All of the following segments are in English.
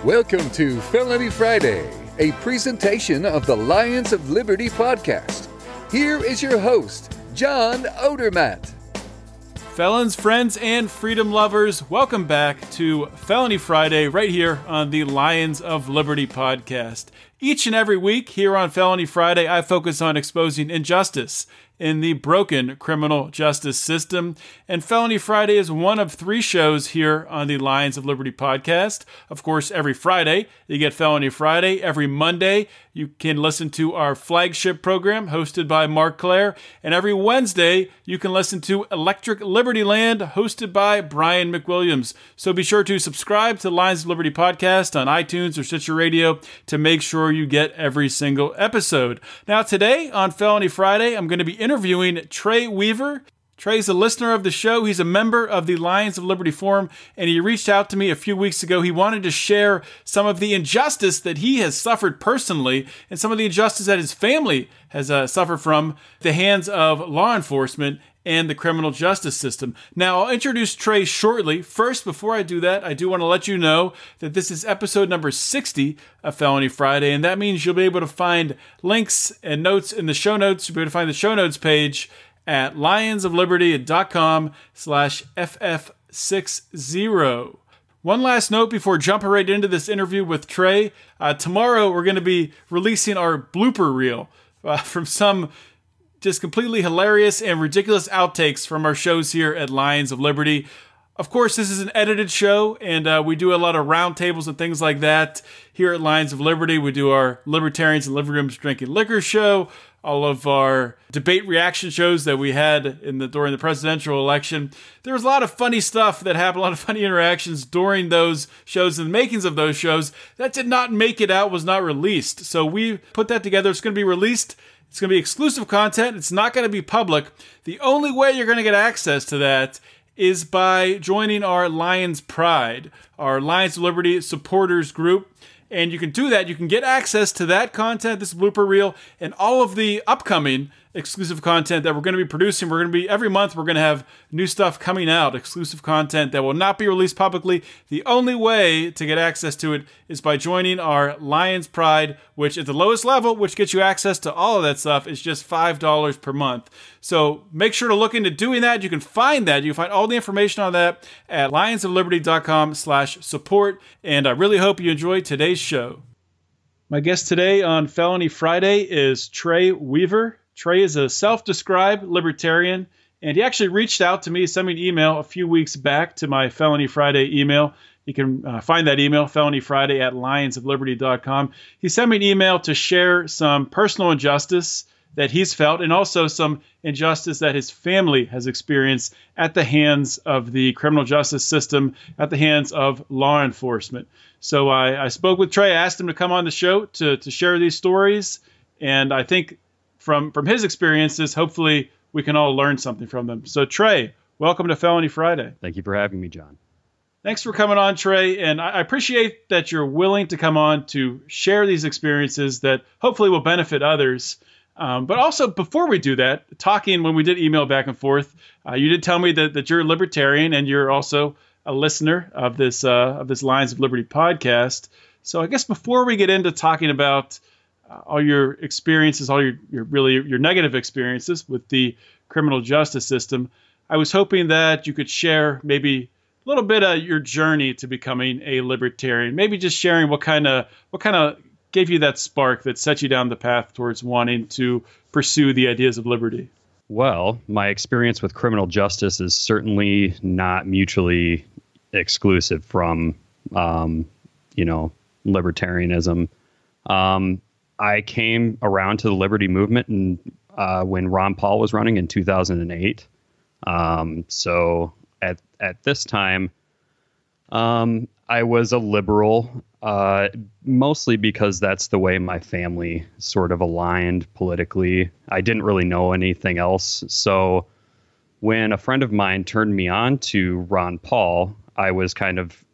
Welcome to Felony Friday, a presentation of the Lions of Liberty podcast. Here is your host, John Odermatt. Felons, friends, and freedom lovers, welcome back to Felony Friday right here on the Lions of Liberty podcast. Each and every week here on Felony Friday, I focus on exposing injustice in the broken criminal justice system. And Felony Friday is one of 3 shows here on the Lions of Liberty podcast. Of course, every Friday, you get Felony Friday. Every Monday, you can listen to our flagship program hosted by Mark Claire. And every Wednesday, you can listen to Electric Liberty Land hosted by Brian McWilliams. So be sure to subscribe to the Lions of Liberty podcast on iTunes or Stitcher Radio to make sure you get every single episode. Now today on Felony Friday, I'm going to be interviewing Trey Weaver. Trey's a listener of the show. He's a member of the Lions of Liberty Forum, and he reached out to me a few weeks ago. He wanted to share some of the injustice that he has suffered personally and some of the injustice that his family has suffered from the hands of law enforcement and the criminal justice system. Now, I'll introduce Trey shortly. First, before I do that, I do want to let you know that this is episode number 60 of Felony Friday, and that means you'll be able to find links and notes in the show notes. You'll be able to find the show notes page at lionsofliberty.com/FF60. One last note before jumping right into this interview with Trey. Tomorrow, we're going to be releasing our blooper reel from some just completely hilarious and ridiculous outtakes from our shows here at Lions of Liberty. Of course, this is an edited show, and we do a lot of roundtables and things like that here at Lions of Liberty. We do our Libertarians in Living Rooms Drinking Liquor show, all of our debate reaction shows that we had during the presidential election. There was a lot of funny stuff that happened, a lot of funny interactions during those shows and the makings of those shows. That did not make it out, was not released. So we put that together. It's going to be released. It's going to be exclusive content. It's not going to be public. The only way you're going to get access to that is by joining our Lions Pride, our Lions of Liberty supporters group. And you can do that. You can get access to that content, this blooper reel, and all of the upcoming exclusive content that we're going to be producing. We're going to be, every month, we're going to have new stuff coming out, exclusive content that will not be released publicly. The only way to get access to it is by joining our Lions Pride, which at the lowest level, which gets you access to all of that stuff, is just $5 per month. So make sure to look into doing that. You can find that. You can find all the information on that at lionsofliberty.com/support. And I really hope you enjoyed today's show. My guest today on Felony Friday is Trey Weaver. Trey is a self-described libertarian, and he actually reached out to me, sent me an email a few weeks back to my Felony Friday email. You can find that email, felonyfriday@lionsofliberty.com. He sent me an email to share some personal injustice that he's felt and also some injustice that his family has experienced at the hands of the criminal justice system, at the hands of law enforcement. So I spoke with Trey. I asked him to come on the show to share these stories, and I think from his experiences, hopefully we can all learn something from them. So Trey, welcome to Felony Friday. Thank you for having me, John. Thanks for coming on, Trey. And I appreciate that you're willing to come on to share these experiences that hopefully will benefit others. But also, before we do that, when we did email back and forth, you did tell me that you're a libertarian and you're also a listener of this Lions of Liberty podcast. So I guess before we get into talking about all your experiences, all your negative experiences with the criminal justice system, I was hoping that you could share maybe a little bit of your journey to becoming a libertarian. Maybe just sharing what kind of gave you that spark that set you down the path towards wanting to pursue the ideas of liberty. Well, my experience with criminal justice is certainly not mutually exclusive from, libertarianism. I came around to the liberty movement when Ron Paul was running in 2008. So at this time, I was a liberal, mostly because that's the way my family sort of aligned politically. I didn't really know anything else. So when a friend of mine turned me on to Ron Paul, I was kind of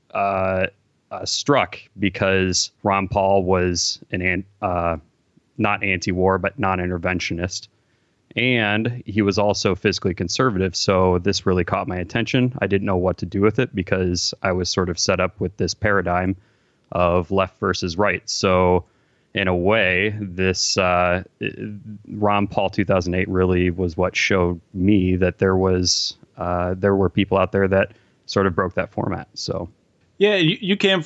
struck because Ron Paul was not anti-war, but non-interventionist. And he was also fiscally conservative. So this really caught my attention. I didn't know what to do with it because I was sort of set up with this paradigm of left versus right. So in a way, this Ron Paul 2008 really was what showed me that there were people out there that sort of broke that format. So. Yeah, you came out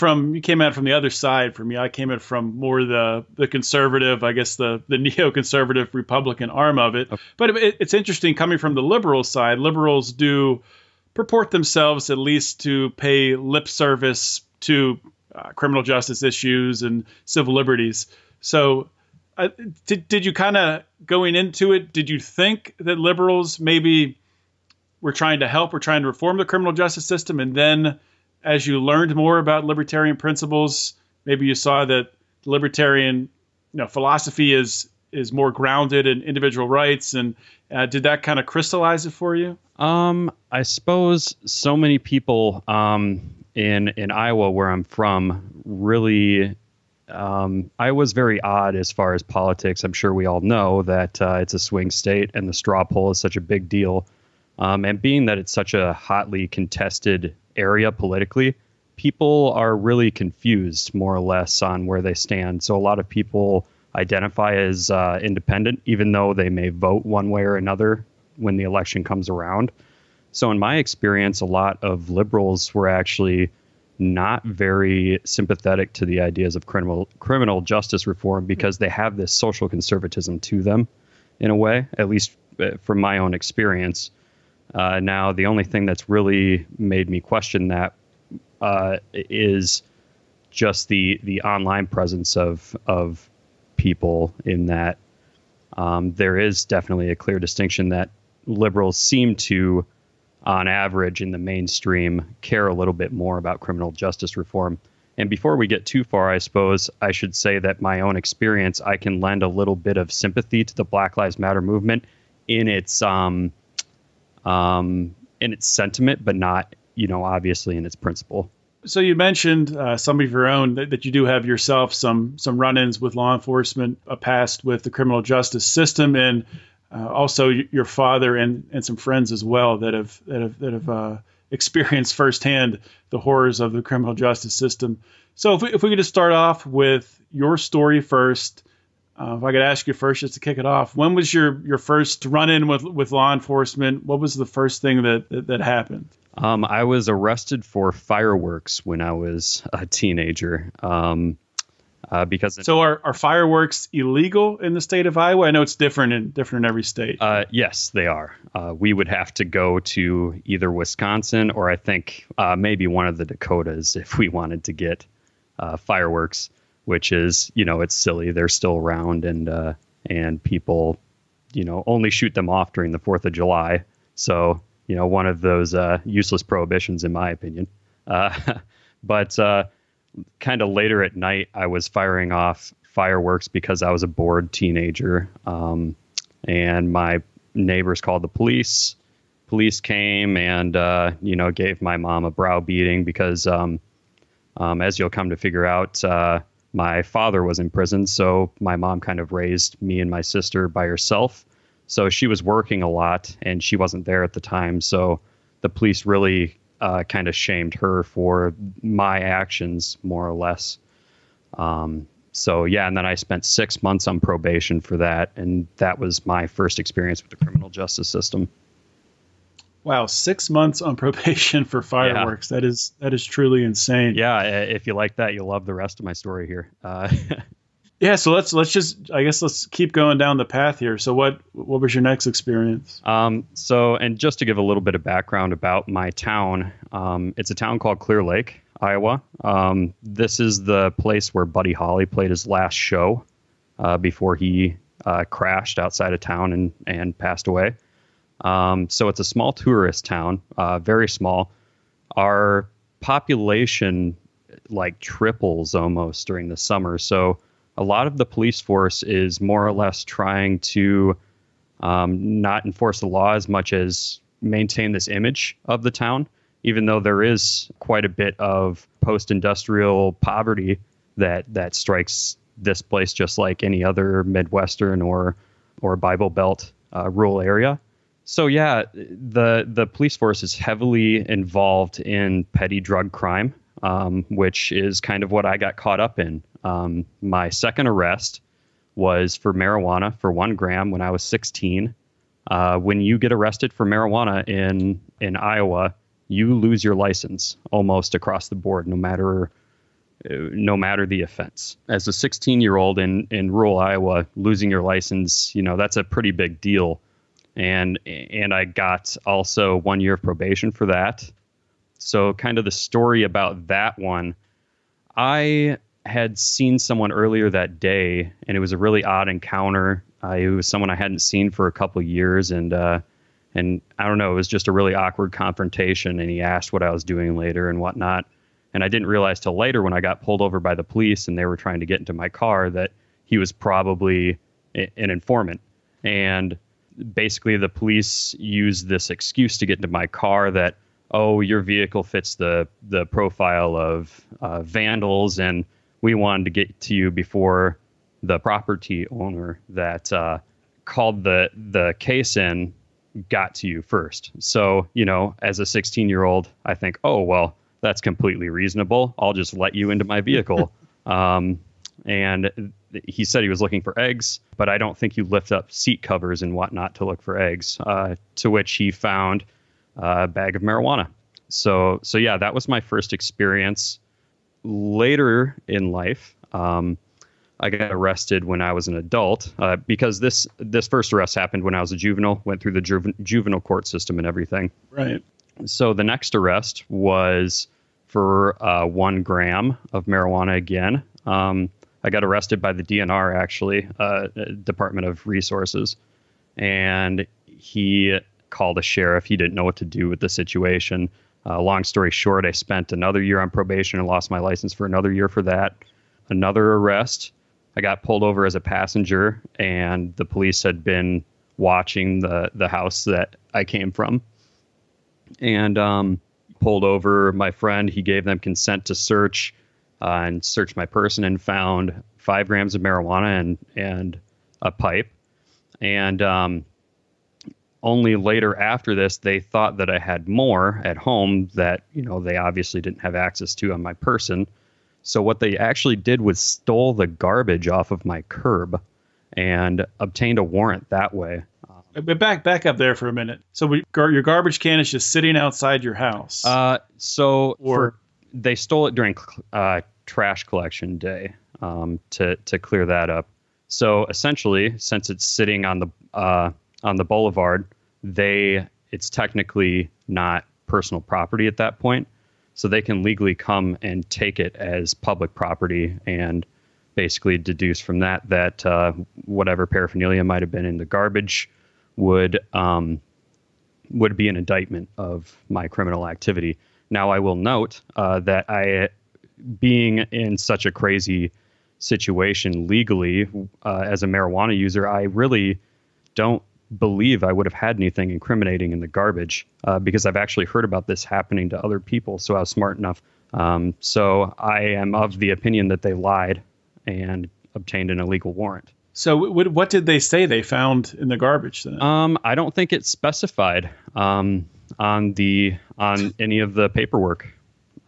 from the other side for me. I came at from more the conservative, I guess the neoconservative Republican arm of it. Okay. But it's interesting coming from the liberal side. Liberals do purport themselves at least to pay lip service to criminal justice issues and civil liberties. So did you kind of, going into it, did you think that liberals maybe were trying to reform the criminal justice system, and then as you learned more about libertarian principles, maybe you saw that libertarian philosophy is more grounded in individual rights, and did that kind of crystallize it for you? I suppose so many people in Iowa, where I'm from, really Iowa's very odd as far as politics. I'm sure we all know that it's a swing state and the straw poll is such a big deal. And being that it's such a hotly contested area politically, people are really confused more or less on where they stand. So a lot of people identify as independent, even though they may vote one way or another when the election comes around. So in my experience, a lot of liberals were actually not very sympathetic to the ideas of criminal justice reform because they have this social conservatism to them in a way, at least from my own experience. Now, the only thing that's really made me question that is just the online presence of people, in that there is definitely a clear distinction that liberals seem to, on average in the mainstream, care a little bit more about criminal justice reform. And before we get too far, I suppose I should say that my own experience, I can lend a little bit of sympathy to the Black Lives Matter movement in its sentiment, but not, obviously in its principle. So you mentioned some of your own, that you do have yourself some run-ins with law enforcement, a past with the criminal justice system, and also your father and some friends as well that have experienced firsthand the horrors of the criminal justice system. So if we could just start off with your story first. If I could ask you first, just to kick it off, when was your first run-in with law enforcement? What was the first thing that happened? I was arrested for fireworks when I was a teenager. So are fireworks illegal in the state of Iowa? I know it's different in every state. Yes, they are. We would have to go to either Wisconsin or I think maybe one of the Dakotas if we wanted to get fireworks. Which is, it's silly. They're still around, and people, only shoot them off during the 4th of July. So, one of those useless prohibitions, in my opinion. But kind of later at night, I was firing off fireworks because I was a bored teenager. And my neighbors called the police. Police came and, gave my mom a brow beating because, as you'll come to figure out, my father was in prison, so my mom kind of raised me and my sister by herself. So she was working a lot, and she wasn't there at the time. So the police really kind of shamed her for my actions, more or less. So, yeah, and then I spent 6 months on probation for that, and that was my first experience with the criminal justice system. Wow, 6 months on probation for fireworks. Yeah. That is truly insane. Yeah, if you like that, you'll love the rest of my story here. Yeah, so let's keep going down the path here. So what was your next experience? And just to give a little bit of background about my town, it's a town called Clear Lake, Iowa. This is the place where Buddy Holly played his last show before he crashed outside of town and passed away. So it's a small tourist town, very small. Our population triples almost during the summer. So a lot of the police force is more or less trying to not enforce the law as much as maintain this image of the town, even though there is quite a bit of post-industrial poverty that strikes this place just like any other Midwestern or Bible Belt rural area. So yeah, the police force is heavily involved in petty drug crime, which is kind of what I got caught up in. My second arrest was for marijuana for 1 gram when I was 16. When you get arrested for marijuana in Iowa, you lose your license almost across the board, no matter the offense. As a 16-year-old in rural Iowa, losing your license, that's a pretty big deal. And I got also 1 year of probation for that. So kind of the story about that one, I had seen someone earlier that day, and it was a really odd encounter. It was someone I hadn't seen for a couple of years, and I don't know, it was just a really awkward confrontation, and he asked what I was doing later and whatnot. And I didn't realize till later when I got pulled over by the police and they were trying to get into my car that he was probably an informant. And basically the police used this excuse to get into my car that, oh, your vehicle fits the profile of vandals, and we wanted to get to you before the property owner that called the case in got to you first. So, as a 16-year-old, I think, oh, well, that's completely reasonable. I'll just let you into my vehicle. And he said he was looking for eggs, but I don't think you lift up seat covers and whatnot to look for eggs, to which he found a bag of marijuana. So yeah, that was my first experience. Later in life, I got arrested when I was an adult, because this first arrest happened when I was a juvenile, went through the juvenile court system and everything. Right. So the next arrest was for 1 gram of marijuana again. I got arrested by the DNR, actually, Department of Resources, and he called a sheriff. He didn't know what to do with the situation. Long story short, I spent another year on probation and lost my license for another year for that. Another arrest. I got pulled over as a passenger, and the police had been watching the house that I came from, and pulled over my friend. He gave them consent to search and searched my person, and found 5 grams of marijuana and a pipe. And only later after this, they thought that I had more at home that, they obviously didn't have access to on my person. So what they actually did was stole the garbage off of my curb and obtained a warrant that way. But back up there for a minute. So your garbage can is just sitting outside your house. They stole it during trash collection day, to clear that up. So essentially, since it's sitting on the boulevard, it's technically not personal property at that point. So they can legally come and take it as public property and basically deduce from that whatever paraphernalia might have been in the garbage would be an indictment of my criminal activity. Now, I will note that being in such a crazy situation legally as a marijuana user, I really don't believe I would have had anything incriminating in the garbage, because I've actually heard about this happening to other people. So I was smart enough. So I am of the opinion that they lied and obtained an illegal warrant. So what did they say they found in the garbage then? I don't think it's specified on any of the paperwork.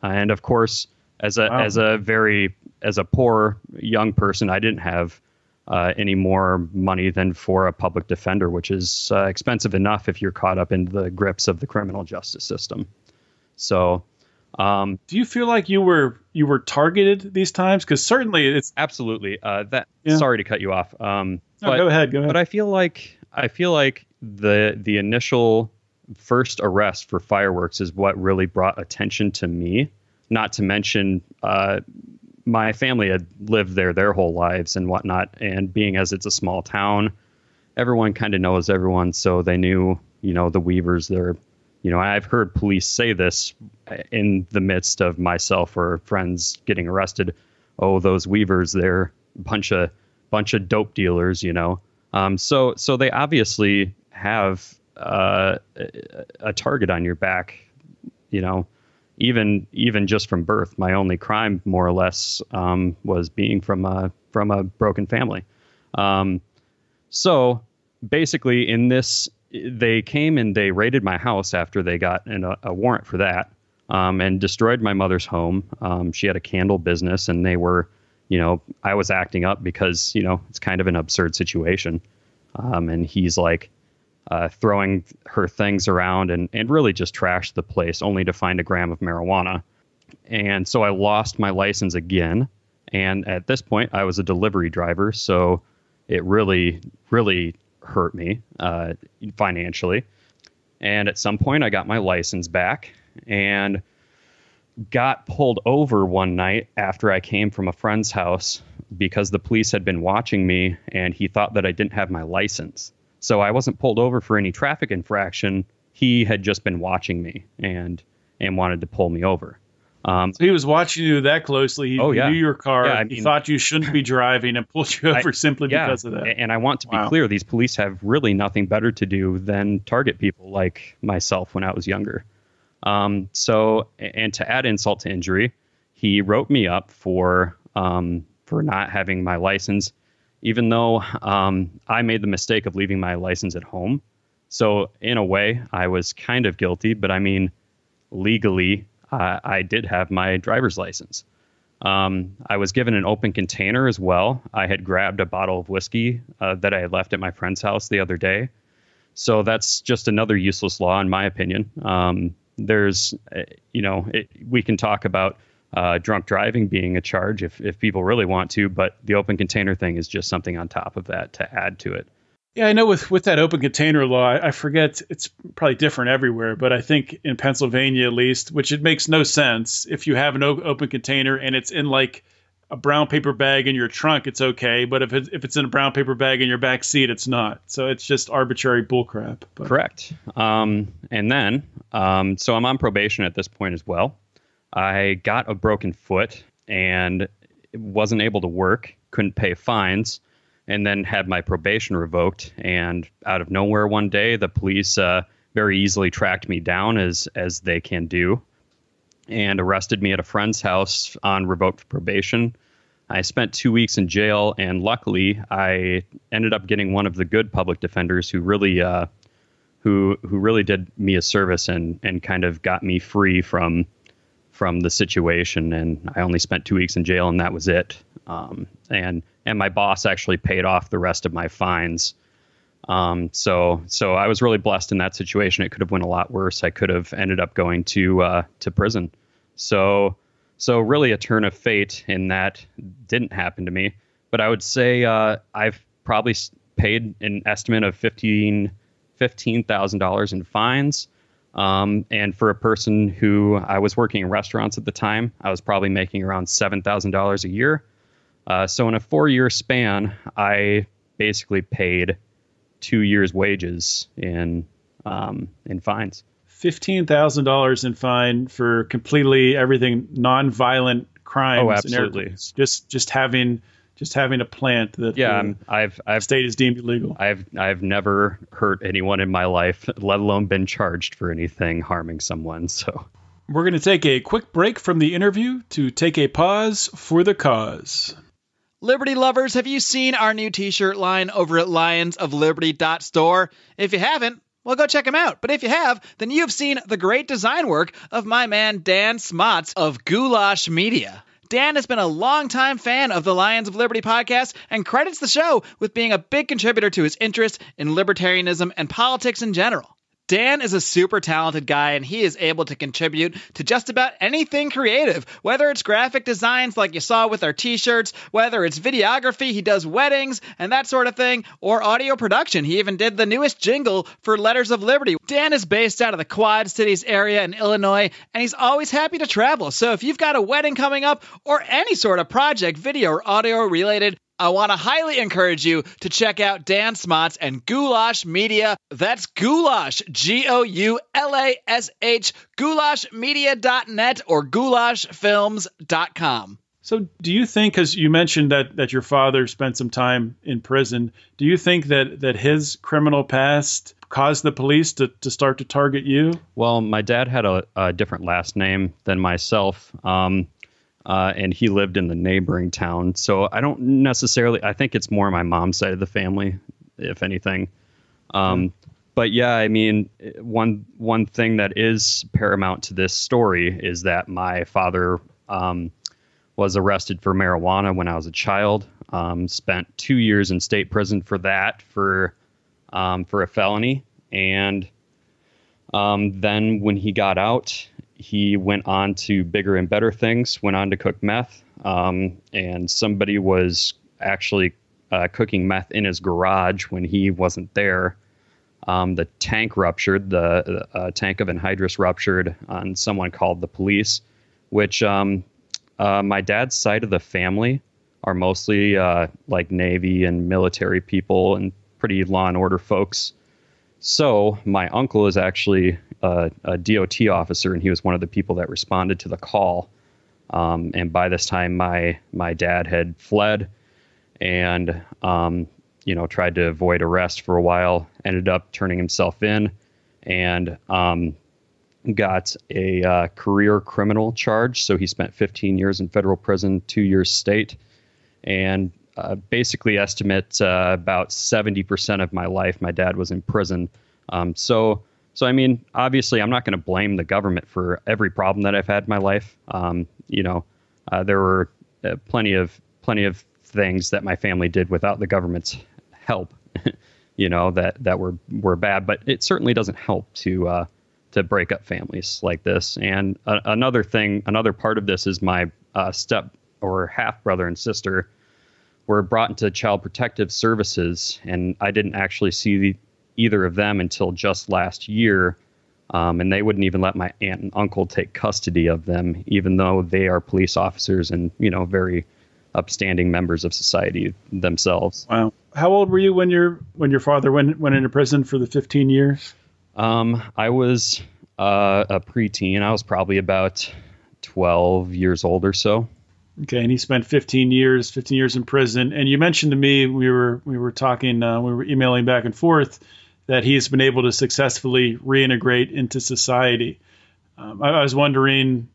And of course, as a poor young person, I didn't have any more money than for a public defender, which is expensive enough if you're caught up in the grips of the criminal justice system. So, do you feel like you were targeted these times? Because certainly it's absolutely Sorry to cut you off. No, go ahead. But I feel like the initial first arrest for fireworks is what really brought attention to me. Not to mention, my family had lived there their whole lives and whatnot. And being as it's a small town, everyone kind of knows everyone. So they knew, the Weavers there. I've heard police say this in the midst of myself or friends getting arrested. Oh, those Weavers, they're a bunch of dope dealers, So they obviously have a target on your back, even just from birth. My only crime, more or less, was being from a broken family. So basically in this, they came and they raided my house after they got a warrant for that, and destroyed my mother's home. She had a candle business, and they were, I was acting up because, it's kind of an absurd situation. And he's like throwing her things around and really just trashed the place, only to find a gram of marijuana. And so I lost my license again. And at this point, I was a delivery driver, so it really, really hurt me financially. And at some point, I got my license back and got pulled over one night after I came from a friend's house because the police had been watching me, and he thought that I didn't have my license. So I wasn't pulled over for any traffic infraction. He had just been watching me and wanted to pull me over. So he was watching you that closely. He knew your car. Yeah, he thought you shouldn't be driving and pulled you over simply because of that. And I want to be clear, these police have really nothing better to do than target people like myself when I was younger. So, and to add insult to injury, he wrote me up for not having my license, even though I made the mistake of leaving my license at home. So in a way, I was kind of guilty, but I mean, legally, I did have my driver's license. I was given an open container as well. I had grabbed a bottle of whiskey that I had left at my friend's house the other day. So that's just another useless law, in my opinion. There's, we can talk about drunk driving being a charge if people really want to, but the open container thing is just something on top of that to add to it. Yeah, I know with that open container law, I forget, it's probably different everywhere, but I think in Pennsylvania at least, which it makes no sense, if you have an open container and it's in like a brown paper bag in your trunk, it's okay. But if it's in a brown paper bag in your back seat, it's not. So it's just arbitrary bullcrap. Correct. And then, so I'm on probation at this point as well. I got a broken foot and wasn't able to work, couldn't pay fines, and then had my probation revoked. And out of nowhere one day, the police very easily tracked me down as they can do, and arrested me at a friend's house on revoked probation. I spent 2 weeks in jail, and luckily I ended up getting one of the good public defenders who really who really did me a service and kind of got me free from the situation. And I only spent 2 weeks in jail, and that was it. And my boss actually paid off the rest of my fines. So I was really blessed in that situation. It could have went a lot worse. I could have ended up going to prison. So really a turn of fate in that didn't happen to me. But I would say I've probably paid an estimate of $15,000 in fines. And for a person who, I was working in restaurants at the time, I was probably making around $7,000 a year. So in a 4-year span, I basically paid 2 years' wages in fines. $15,000 in fine for completely everything non-violent crimes. Oh, absolutely. Just having a plant that the state is deemed illegal. I've never hurt anyone in my life, let alone been charged for anything harming someone. So we're going to take a quick break from the interview to take a pause for the cause. Liberty lovers, have you seen our new t-shirt line over at lionsofliberty.store? If you haven't, well, go check them out. But if you have, then you've seen the great design work of my man Dan Smots of Goulash Media. Dan has been a longtime fan of the Lions of Liberty podcast and credits the show with being a big contributor to his interest in libertarianism and politics in general. Dan is a super talented guy, and he is able to contribute to just about anything creative, whether it's graphic designs like you saw with our t-shirts, whether it's videography, he does weddings and that sort of thing, or audio production. He even did the newest jingle for Letters of Liberty. Dan is based out of the Quad Cities area in Illinois, and he's always happy to travel. So if you've got a wedding coming up or any sort of project, video or audio related, I want to highly encourage you to check out Dan Smots and Goulash Media. That's Goulash, Goulash, goulashmedia.net or goulashfilms.com. So do you think, because you mentioned that your father spent some time in prison, do you think that his criminal past caused the police to start to target you? Well, my dad had a different last name than myself. And he lived in the neighboring town. So I don't necessarily, I think it's more my mom's side of the family, if anything. But yeah, I mean, one thing that is paramount to this story is that my father was arrested for marijuana when I was a child. Spent 2 years in state prison for that, for a felony. And then when he got out, he went on to bigger and better things, went on to cook meth. And somebody was actually cooking meth in his garage when he wasn't there. The tank ruptured, the tank of anhydrous ruptured, and someone called the police, which my dad's side of the family are mostly like Navy and military people and pretty law and order folks. So my uncle is actually a DOT officer, and he was one of the people that responded to the call. And by this time, my dad had fled and tried to avoid arrest for a while, ended up turning himself in, and got a career criminal charge. So he spent 15 years in federal prison, 2 years state, and basically estimate about 70% of my life my dad was in prison. So I mean, obviously, I'm not going to blame the government for every problem that I've had in my life. There were plenty of things that my family did without the government's help, that were bad, but it certainly doesn't help to break up families like this. And another part of this is my step or half brother and sister were brought into Child Protective Services, and I didn't actually see either of them until just last year. And they wouldn't even let my aunt and uncle take custody of them, even though they are police officers and, very upstanding members of society themselves. Wow. How old were you when your father went into prison for the 15 years? I was a preteen. I was probably about 12 years old or so. Okay, and he spent 15 years in prison. And you mentioned to me, we were talking, we were emailing back and forth, that he's been able to successfully reintegrate into society. I was wondering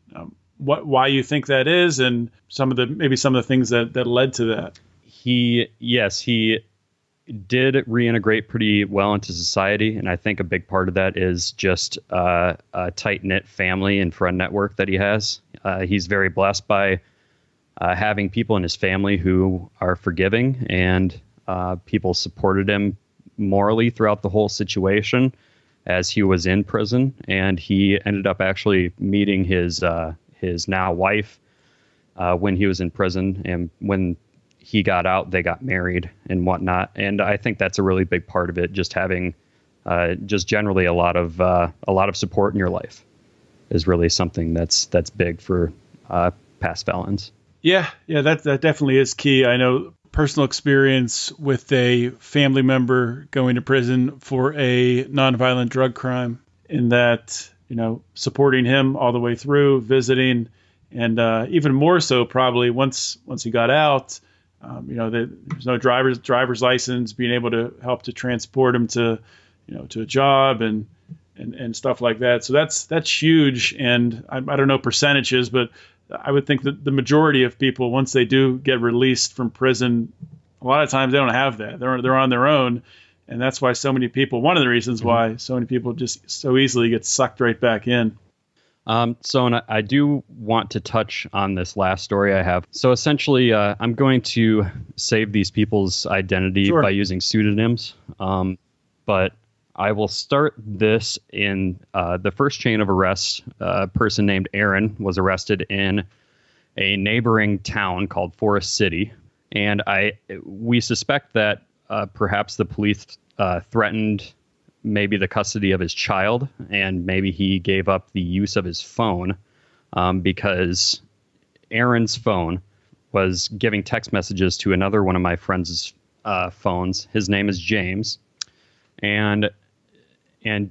why you think that is, and some of the things that led to that. He did reintegrate pretty well into society, and I think a big part of that is just a tight-knit family and friend network that he has. He's very blessed by having people in his family who are forgiving, and people supported him morally throughout the whole situation as he was in prison. And he ended up actually meeting his now wife when he was in prison, and when he got out, they got married and whatnot. And I think that's a really big part of it. Just having just generally a lot of support in your life is really something that's big for past felons. Yeah, that definitely is key. I know personal experience with a family member going to prison for a nonviolent drug crime, in that, supporting him all the way through, visiting, and even more so probably once he got out, there's no driver's license, being able to help to transport him to a job and stuff like that. So that's huge. And I don't know percentages, but I would think that the majority of people, once they do get released from prison, a lot of times they don't have that. They're on their own. And that's why so many people, one of the reasons why so many people just so easily get sucked right back in. So I do want to touch on this last story I have. So essentially, I'm going to save these people's identity by using pseudonyms. But I will start this in the first chain of arrests. A person named Aaron was arrested in a neighboring town called Forest City. And we suspect that perhaps the police threatened maybe the custody of his child, and maybe he gave up the use of his phone because Aaron's phone was giving text messages to another one of my friends' phones. His name is James. And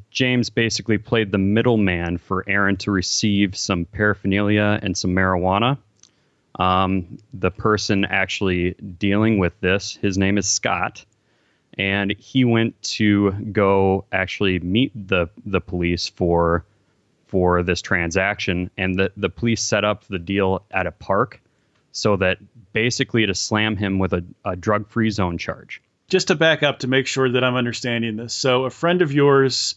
James basically played the middleman for Aaron to receive some paraphernalia and some marijuana. The person actually dealing with this, his name is Scott, and he went to go actually meet the police for this transaction. And the police set up the deal at a park so that basically to slam him with a drug-free zone charge. just to back up to make sure that I'm understanding this. So a friend of yours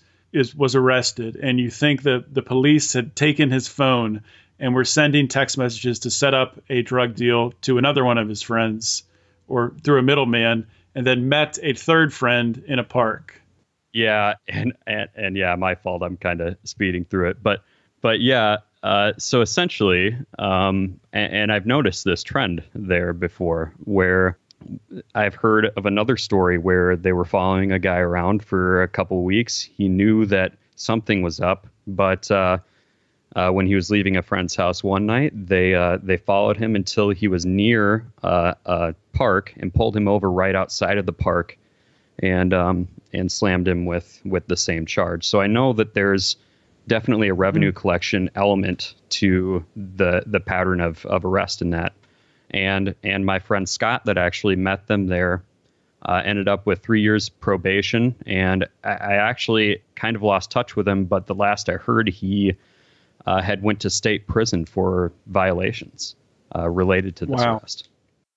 was arrested, and you think that the police had taken his phone and were sending text messages to set up a drug deal to another one of his friends or through a middleman, and then met a third friend in a park. Yeah. And yeah, my fault. I'm kind of speeding through it, but yeah. So essentially, and I've noticed this trend there before, where I've heard of another story where they were following a guy around for a couple of weeks. He knew that something was up, but when he was leaving a friend's house one night, they followed him until he was near a park and pulled him over right outside of the park, and slammed him with the same charge. So I know that there's definitely a revenue collection element to the pattern of arrest in that. And my friend Scott that actually met them there ended up with 3 years probation. And I actually kind of lost touch with him, but the last I heard, he had went to state prison for violations related to this arrest.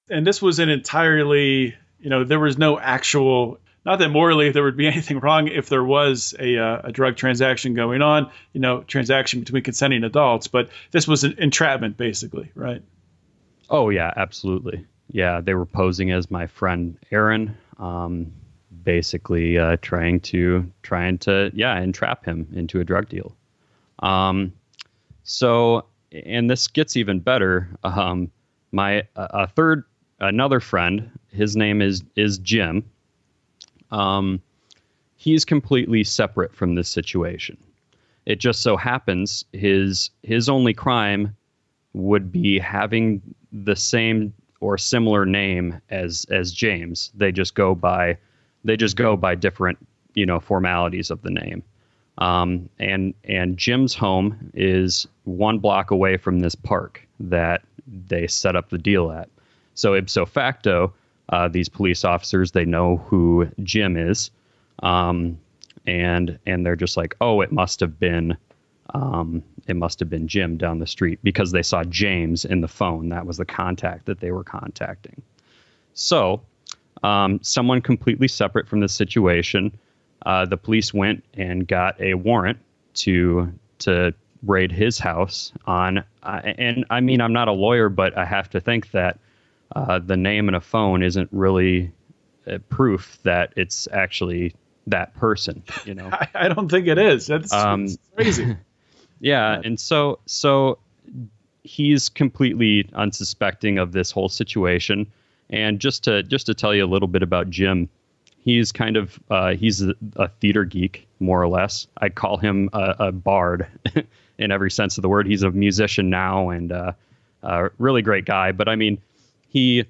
And this was an entirely, there was no actual, not that morally there would be anything wrong if there was a drug transaction going on, transaction between consenting adults, but this was an entrapment basically, right? Oh yeah, absolutely. Yeah, they were posing as my friend Aaron, basically trying to entrap him into a drug deal. So, and this gets even better. Another friend, his name is Jim. He's completely separate from this situation. It just so happens his only crime would be having the same or similar name as James. They just go by different, formalities of the name. And Jim's home is 1 block away from this park that they set up the deal at. So ipso facto, these police officers, they know who Jim is. And they're just like, oh, it must have been Jim down the street, because they saw James in the phone. That was the contact that they were contacting. So someone completely separate from the situation, the police went and got a warrant to raid his house on, and I mean, I'm not a lawyer, but I have to think that the name in a phone isn't really proof that it's actually that person, I don't think it is. That's crazy. Yeah. And so he's completely unsuspecting of this whole situation. And just to tell you a little bit about Jim, he's kind of, he's a theater geek, more or less. I'd call him a bard in every sense of the word. He's a musician now and a really great guy. But I mean, he's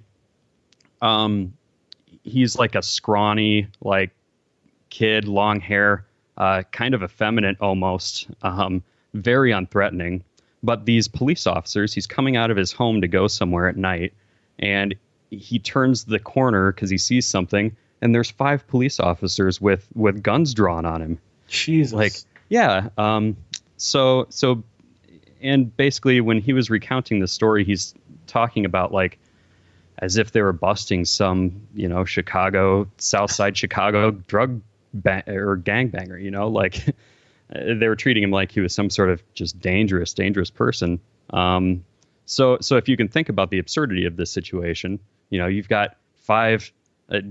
like a scrawny, like kid, long hair, kind of effeminate almost, very unthreatening. But these police officers, he's coming out of his home to go somewhere at night, and he turns the corner because he sees something, and there's 5 police officers with guns drawn on him. Jesus. Like, yeah. So, and basically when he was recounting the story, he's talking about like, as if they were busting some, Chicago, South Side Chicago drug or gangbanger, like they were treating him like he was some sort of just dangerous person. So if you can think about the absurdity of this situation, you've got 5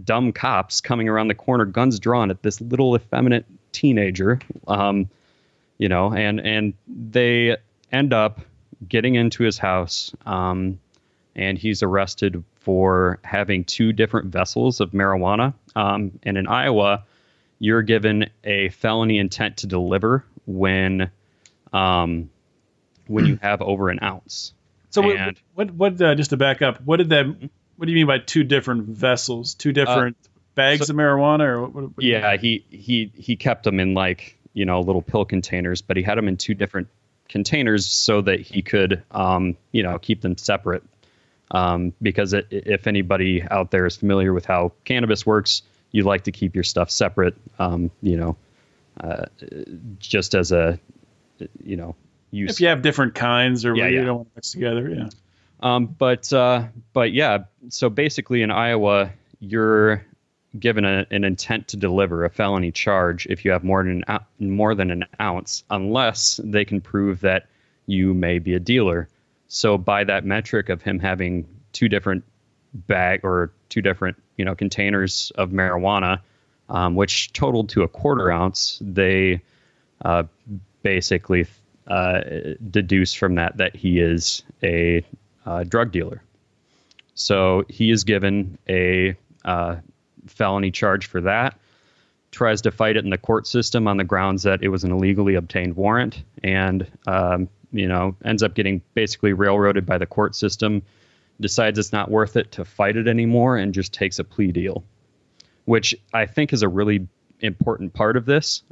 dumb cops coming around the corner, guns drawn at this little effeminate teenager, and they end up getting into his house, and he's arrested for having 2 different vessels of marijuana. And in Iowa, you're given a felony intent to deliver when you have over an ounce. So what just to back up, what do you mean by 2 different vessels? 2 different bags of marijuana, or what yeah, he kept them in like, little pill containers, but he had them in 2 different containers so that he could, keep them separate. Because if anybody out there is familiar with how cannabis works, you like to keep your stuff separate, just as a, use. If you have different kinds or you don't want to mix together. Yeah. But yeah, so basically in Iowa, you're given an intent to deliver, a felony charge, if you have more than an ounce, unless they can prove that you may be a dealer. So by that metric of him having two different containers of marijuana, which totaled to a quarter ounce, they basically deduce from that he is a drug dealer. So he is given a felony charge for that, tries to fight it in the court system on the grounds that it was an illegally obtained warrant, and ends up getting basically railroaded by the court system, decides it's not worth it to fight it anymore, and just takes a plea deal, which I think is a really important part of this.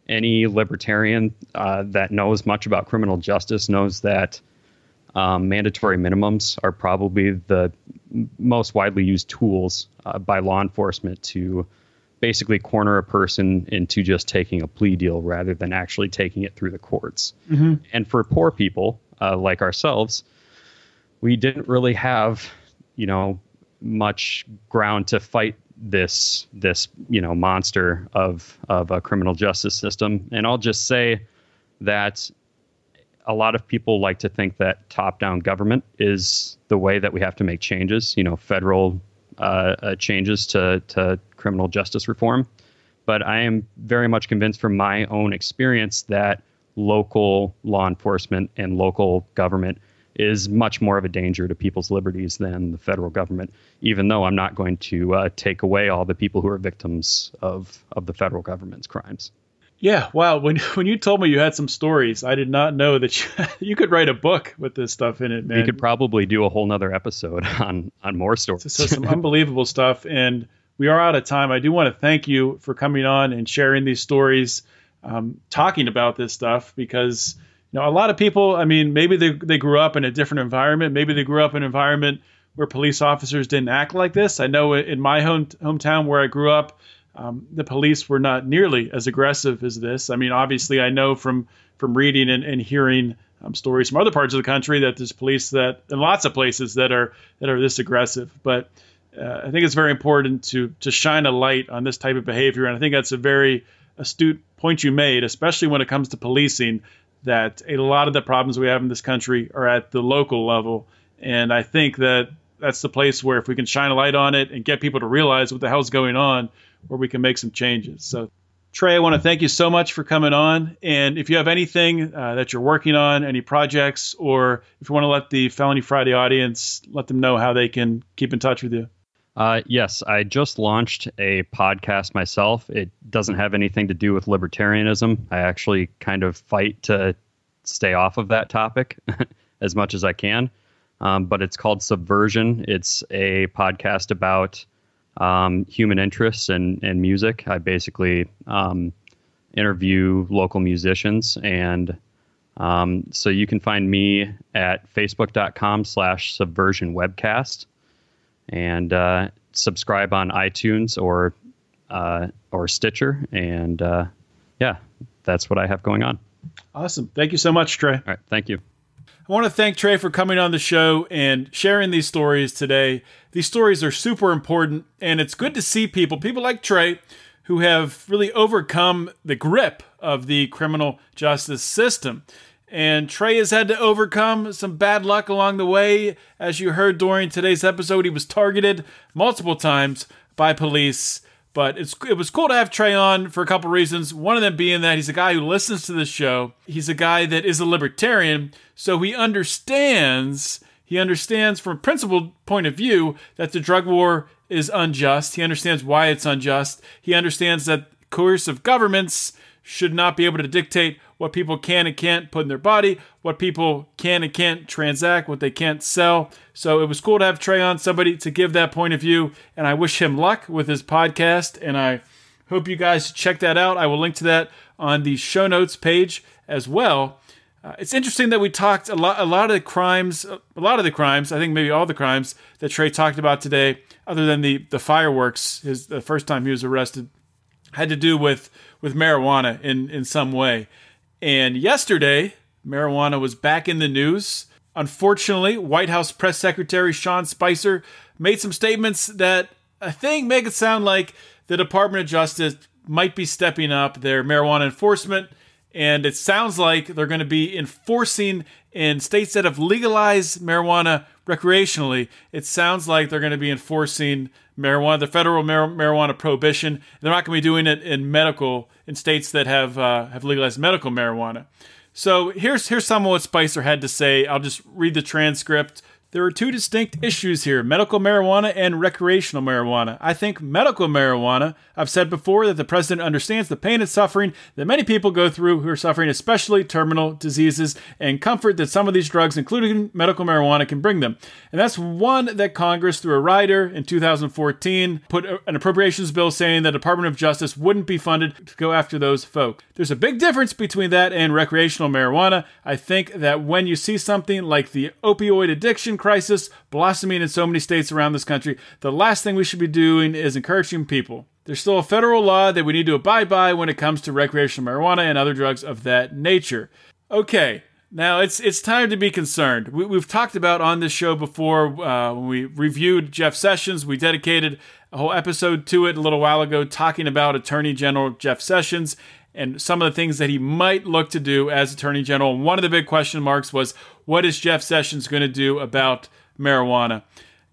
Any libertarian that knows much about criminal justice knows that mandatory minimums are probably the most widely used tools by law enforcement to basically corner a person into just taking a plea deal rather than actually taking it through the courts. Mm-hmm. And for poor people like ourselves, we didn't really have, much ground to fight this monster of a criminal justice system. And I'll just say that a lot of people like to think that top-down government is the way that we have to make changes, federal changes to criminal justice reform. But I am very much convinced from my own experience that local law enforcement and local government is much more of a danger to people's liberties than the federal government, even though I'm not going to take away all the people who are victims of the federal government's crimes. Yeah, wow. When you told me you had some stories, I did not know that you could write a book with this stuff in it, man. You could probably do a whole nother episode on more stories. So some unbelievable stuff. And we are out of time. I do want to thank you for coming on and sharing these stories, talking about this stuff, because a lot of people, maybe they grew up in a different environment. Maybe they grew up in an environment where police officers didn't act like this. I know in my hometown where I grew up, the police were not nearly as aggressive as this. Obviously, I know from reading and hearing stories from other parts of the country that there's police that in lots of places that are this aggressive. But I think it's very important to shine a light on this type of behavior. And I think that's a very astute point you made, especially when it comes to policing, that a lot of the problems we have in this country are at the local level. And I think that that's the place where if we can shine a light on it and get people to realize what the hell's going on, where we can make some changes. So, Trey, I want to thank you so much for coming on. And if you have anything that you're working on, any projects, or if you want to let the Felony Friday audience, let them know how they can keep in touch with you. Yes, I just launched a podcast myself. It doesn't have anything to do with libertarianism. I actually kind of fight to stay off of that topic as much as I can. But it's called Subversion. It's a podcast about human interests and music. I basically interview local musicians. And so you can find me at facebook.com/subversionwebcast. And subscribe on iTunes or Stitcher. And that's what I have going on. Awesome. Thank you so much, Trey. All right. Thank you. I want to thank Trey for coming on the show and sharing these stories today. These stories are super important, and it's good to see people like Trey, who have really overcome the grip of the criminal justice system. And Trey has had to overcome some bad luck along the way. As you heard during today's episode, he was targeted multiple times by police. But it was cool to have Trey on for a couple reasons. One of them being that he's a guy who listens to this show. He's a guy that is a libertarian, so he understands from a principled point of view that the drug war is unjust. He understands why it's unjust. He understands that coercive governments should not be able to dictate what people can and can't put in their body, what people can and can't transact, what they can't sell. So it was cool to have Trey on, somebody to give that point of view, and I wish him luck with his podcast, and I hope you guys check that out. I will link to that on the show notes page as well. It's interesting that we talked a lot of the crimes, I think maybe all the crimes that Trey talked about today, other than the fireworks, the first time he was arrested, had to do with marijuana in some way. And yesterday, marijuana was back in the news. Unfortunately, White House Press Secretary Sean Spicer made some statements that thing make it sound like the Department of Justice might be stepping up their marijuana enforcement, and it sounds like they're going to be enforcing in states that have legalized marijuana recreationally. It sounds like they're going to be enforcing marijuana, the federal marijuana prohibition. They're not going to be doing it in states that have legalized medical marijuana. So here's some of what Spicer had to say. I'll just read the transcript. There are two distinct issues here, medical marijuana and recreational marijuana. I think medical marijuana, I've said before that the president understands the pain and suffering that many people go through who are suffering especially terminal diseases, and comfort that some of these drugs, including medical marijuana, can bring them. And that's one that Congress, through a rider in 2014, put an appropriations bill saying the Department of Justice wouldn't be funded to go after those folk. There's a big difference between that and recreational marijuana. I think that when you see something like the opioid addiction crisis blossoming in so many states around this country, the last thing we should be doing is encouraging people. There's still a federal law that we need to abide by when it comes to recreational marijuana and other drugs of that nature. Okay, now it's time to be concerned. We've talked about on this show before, when we reviewed Jeff Sessions, we dedicated a whole episode to it a little while ago, talking about Attorney General Jeff Sessions and some of the things that he might look to do as Attorney General. One of the big question marks was, what is Jeff Sessions going to do about marijuana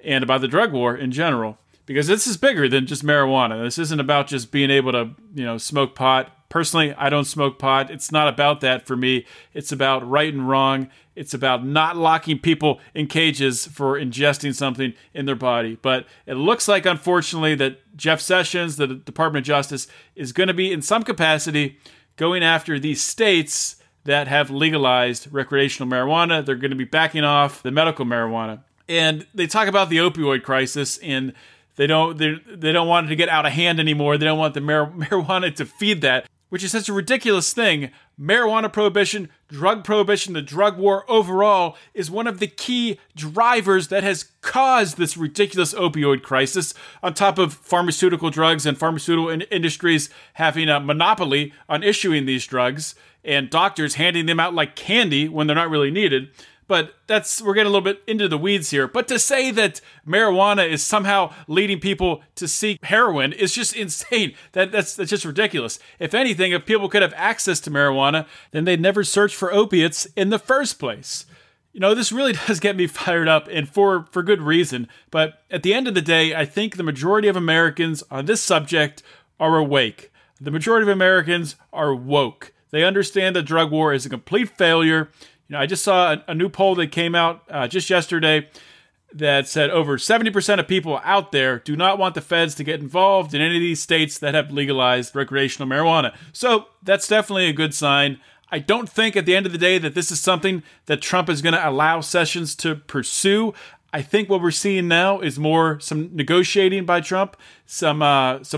and about the drug war in general? Because this is bigger than just marijuana. This isn't about just being able to, smoke pot. Personally, I don't smoke pot. It's not about that for me. It's about right and wrong. It's about not locking people in cages for ingesting something in their body. But it looks like, unfortunately, that Jeff Sessions, the Department of Justice, is going to be, in some capacity, going after these states that have legalized recreational marijuana. They're going to be backing off the medical marijuana. And they talk about the opioid crisis, and they don't want it to get out of hand anymore. They don't want the marijuana to feed that, which is such a ridiculous thing. Marijuana prohibition, the drug war overall is one of the key drivers that has caused this ridiculous opioid crisis, on top of pharmaceutical drugs and pharmaceutical industries having a monopoly on issuing these drugs and doctors handing them out like candy when they're not really needed. But we're getting a little bit into the weeds here. But to say that marijuana is somehow leading people to seek heroin is just insane. That's just ridiculous. If anything, if people could have access to marijuana, then they'd never search for opiates in the first place. This really does get me fired up, and for good reason. But at the end of the day, I think the majority of Americans on this subject are awake. The majority of Americans are woke. They understand the drug war is a complete failure. I just saw a new poll that came out just yesterday that said over 70% of people out there do not want the feds to get involved in any of these states that have legalized recreational marijuana. So that's definitely a good sign. I don't think at the end of the day that this is something that Trump is going to allow Sessions to pursue. I think what we're seeing now is more some negotiating by Trump, some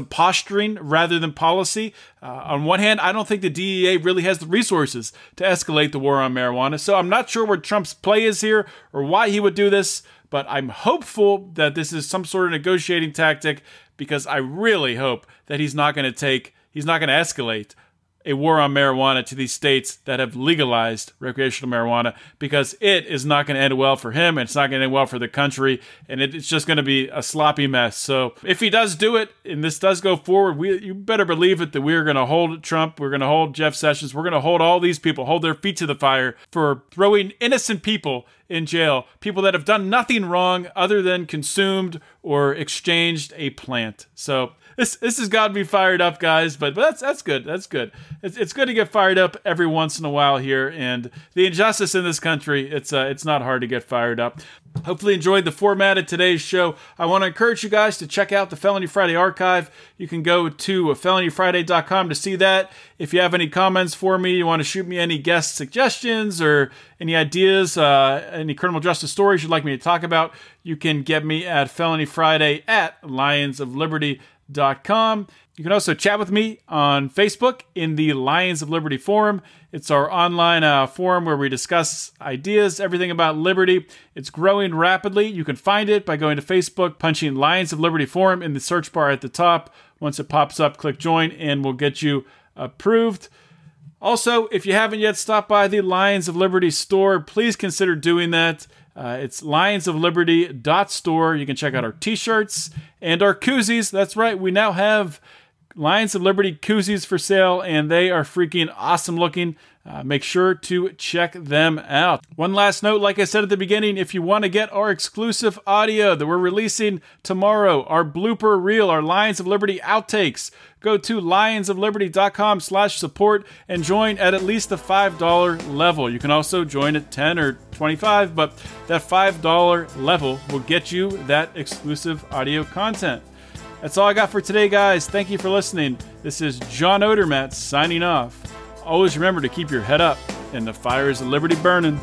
posturing rather than policy. On one hand, I don't think the DEA really has the resources to escalate the war on marijuana. So I'm not sure where Trump's play is here or why he would do this, but I'm hopeful that this is some sort of negotiating tactic, because I really hope that he's not going to escalate a war on marijuana to these states that have legalized recreational marijuana, because it is not going to end well for him, and it's not going to end well for the country, and it's just going to be a sloppy mess. So if he does do it, and this does go forward, you better believe it that we're going to hold Trump, we're going to hold Jeff Sessions, we're going to hold all these people, hold their feet to the fire for throwing innocent people in jail, people that have done nothing wrong other than consumed or exchanged a plant. So this has got me fired up, guys, but that's good. That's good. It's good to get fired up every once in a while here, and the injustice in this country, it's not hard to get fired up. Hopefully enjoyed the format of today's show. I want to encourage you guys to check out the Felony Friday archive. You can go to felonyfriday.com to see that. If you have any comments for me, you want to shoot me any guest suggestions or any ideas, any criminal justice stories you'd like me to talk about, you can get me at felonyfriday@lionsofliberty.com. You can also chat with me on Facebook in the Lions of Liberty Forum. It's our online forum where we discuss ideas, everything about liberty. It's growing rapidly. You can find it by going to Facebook, punching Lions of Liberty Forum in the search bar at the top. Once it pops up, click join, and we'll get you approved. Also, if you haven't yet stopped by the Lions of Liberty store, please consider doing that. It's lionsofliberty.store. You can check out our t-shirts and our koozies. That's right, we now have Lions of Liberty koozies for sale, and they are freaking awesome looking. Make sure to check them out. One last note, like I said at the beginning, if you want to get our exclusive audio that we're releasing tomorrow, our blooper reel, our Lions of Liberty outtakes, go to lionsofliberty.com/support and join at least the $5 level. You can also join at $10 or $25, but that $5 level will get you that exclusive audio content. That's all I got for today, guys. Thank you for listening. This is John Odermatt signing off. Always remember to keep your head up and the fires of liberty burning.